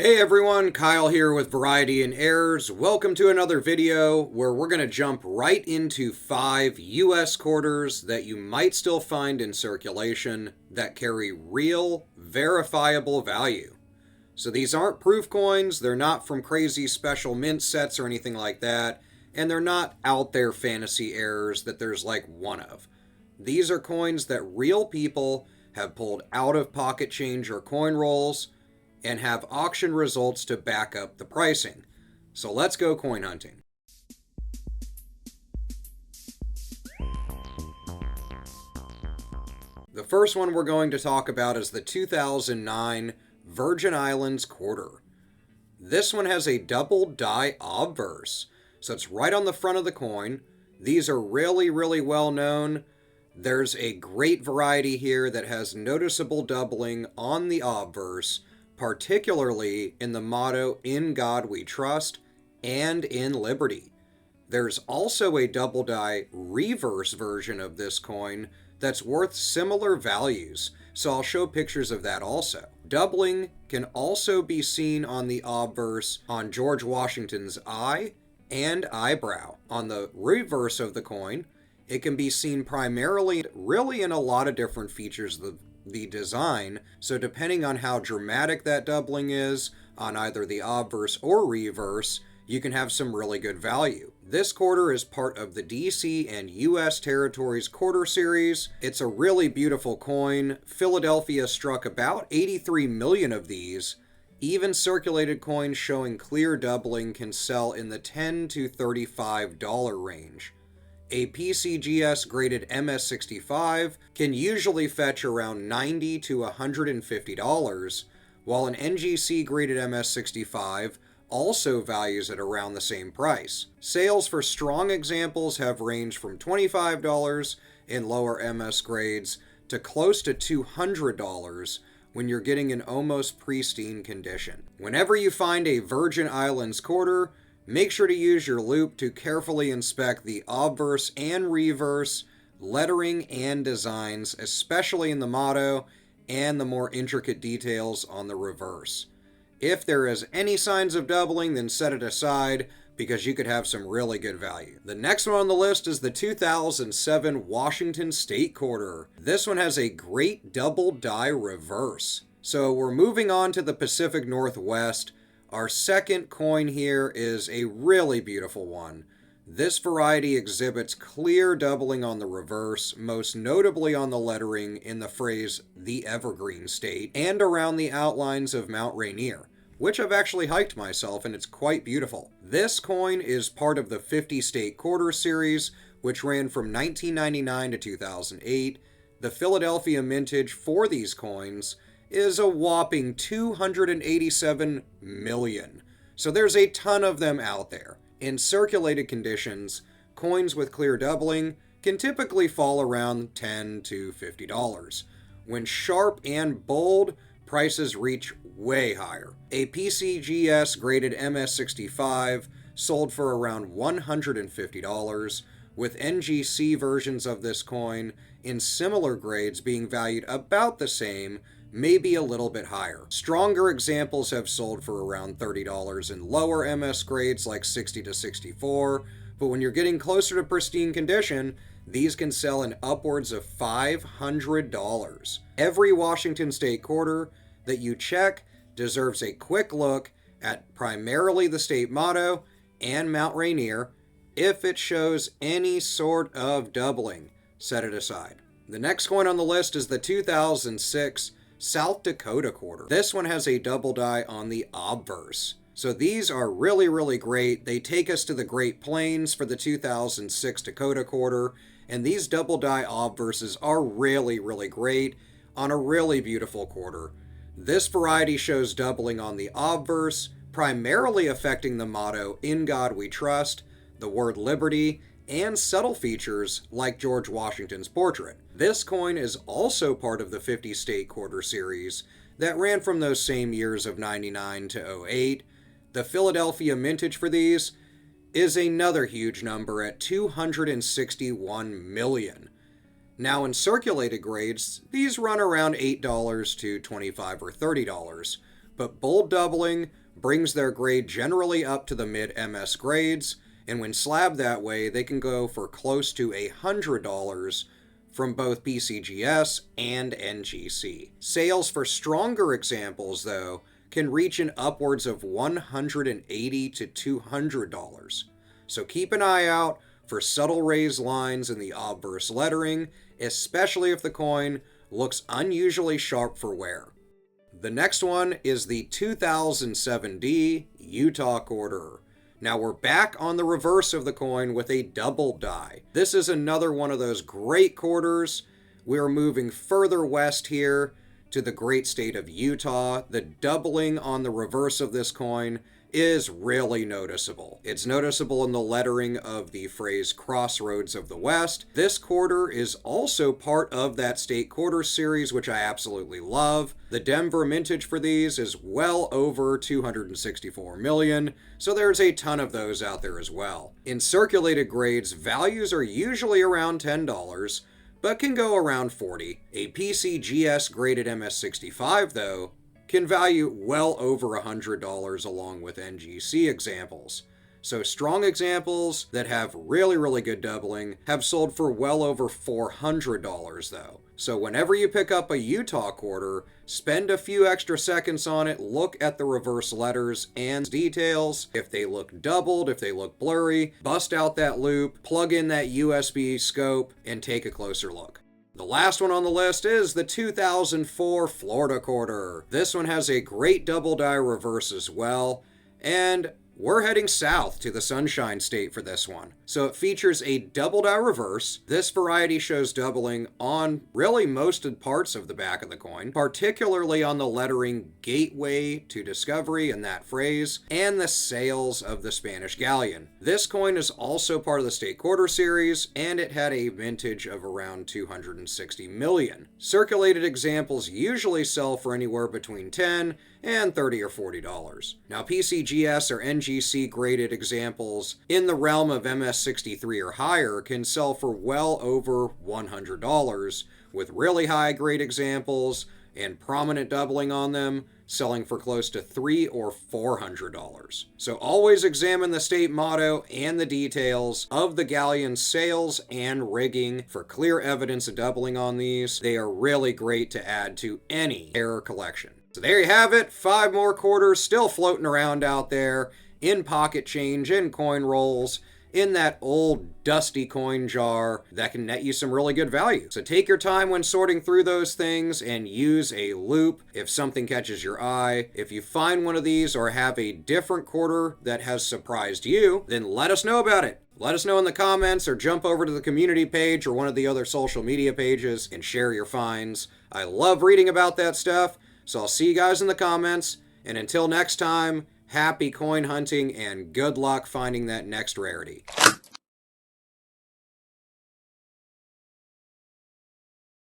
Hey everyone, Kyle here with Variety and Errors. Welcome to another video where we're going to jump right into 5 US quarters that you might still find in circulation that carry real, verifiable value. So these aren't proof coins, they're not from crazy special mint sets or anything like that, and they're not out there fantasy errors that there's like one of. These are coins that real people have pulled out of pocket change or coin rolls and have auction results to back up the pricing. So let's go coin hunting. The first one we're going to talk about is the 2009 Virgin Islands quarter. This one has a double die obverse, so it's right on the front of the coin. These are really well known. There's a great variety here that has noticeable doubling on the obverse, particularly in the motto, "In God We Trust," and in Liberty. There's also a double die reverse version of this coin that's worth similar values, so I'll show pictures of that also. Doubling can also be seen on the obverse on George Washington's eye and eyebrow. On the reverse of the coin, it can be seen primarily really in a lot of different features of the design, so depending on how dramatic that doubling is on either the obverse or reverse, you can have some really good value. This quarter is part of the DC and US Territories quarter series. It's a really beautiful coin. Philadelphia struck about 83 million of these. Even circulated coins showing clear doubling can sell in the $10 to $35 range. A PCGS graded MS65 can usually fetch around $90 to $150, while an NGC graded MS65 also values at around the same price. Sales for strong examples have ranged from $25 in lower MS grades to close to $200 when you're getting an almost pristine condition. Whenever you find a Virgin Islands quarter, make sure to use your loupe to carefully inspect the obverse and reverse, lettering and designs, especially in the motto and the more intricate details on the reverse. If there is any signs of doubling, then set it aside because you could have some really good value. The next one on the list is the 2007 Washington State quarter. This one has a great double die reverse. So we're moving on to the Pacific Northwest. Our second coin here is a really beautiful one. This variety exhibits clear doubling on the reverse, most notably on the lettering in the phrase "the Evergreen State" and around the outlines of Mount Rainier, which I've actually hiked myself and it's quite beautiful. This coin is part of the 50 State Quarter series, which ran from 1999 to 2008. The Philadelphia mintage for these coins is a whopping 287 million. So there's a ton of them out there. In circulated conditions, coins with clear doubling can typically fall around $10 to $50. When sharp and bold, prices reach way higher. A PCGS graded MS65 sold for around $150, with NGC versions of this coin in similar grades being valued about the same, maybe a little bit higher. Stronger examples have sold for around $30 in lower MS grades like 60 to 64, but when you're getting closer to pristine condition, these can sell in upwards of $500. Every Washington State quarter that you check deserves a quick look at primarily the state motto and Mount Rainier. If it shows any sort of doubling, set it aside. The next coin on the list is the 2006 South Dakota quarter. This one has a double die on the obverse. So these are really great. They take us to the Great Plains for the 2006 Dakota quarter, and these double die obverses are really great on a really beautiful quarter. This variety shows doubling on the obverse, primarily affecting the motto "In God We Trust," the word "Liberty," and subtle features like George Washington's portrait. This coin is also part of the 50 State Quarter series that ran from those same years of 99 to 08. The Philadelphia mintage for these is another huge number at 261 million. Now in circulated grades, these run around $8 to $25 or $30, but bold doubling brings their grade generally up to the mid-MS grades, and when slabbed that way, they can go for close to $100 from both PCGS and NGC. Sales for stronger examples, though, can reach in upwards of $180 to $200. So keep an eye out for subtle raised lines in the obverse lettering, especially if the coin looks unusually sharp for wear. The next one is the 2007D Utah quarter. Now we're back on the reverse of the coin with a double die. This is another one of those great quarters. We're moving further west here to the great state of Utah. The doubling on the reverse of this coin is really noticeable. It's noticeable in the lettering of the phrase Crossroads of the West. This quarter is also part of that state quarter series, which I absolutely love. The Denver mintage for these is well over 264 million, so there's a ton of those out there as well. In circulated grades, values are usually around $10, but can go around $40. A PCGS graded MS65, though, can value well over $100 along with NGC examples. So strong examples that have really good doubling have sold for well over $400 though. So whenever you pick up a Utah quarter, spend a few extra seconds on it, look at the reverse letters and details. If they look doubled, if they look blurry, bust out that loop, plug in that USB scope, and take a closer look. The last one on the list is the 2004 Florida quarter. This one has a great double die reverse as well, and we're heading south to the Sunshine State for this one. So it features a double die reverse. This variety shows doubling on really most parts of the back of the coin, particularly on the lettering Gateway to Discovery in that phrase, and the sails of the Spanish galleon. This coin is also part of the state quarter series, and it had a vintage of around 260 million. Circulated examples usually sell for anywhere between $10 and $30 or $40. Now PCGS or NGC graded examples in the realm of MS63 or higher can sell for well over $100, with really high grade examples and prominent doubling on them selling for close to $300 or $400. So always examine the state motto and the details of the galleon's sails and rigging for clear evidence of doubling on these. They are really great to add to any error collection. So there you have it, 5 more quarters still floating around out there in pocket change, in coin rolls, in that old dusty coin jar that can net you some really good value. So take your time when sorting through those things and use a loop if something catches your eye. If you find one of these or have a different quarter that has surprised you, then let us know about it. Let us know in the comments or jump over to the community page or one of the other social media pages and share your finds. I love reading about that stuff. So I'll see you guys in the comments, and until next time, happy coin hunting and good luck finding that next rarity.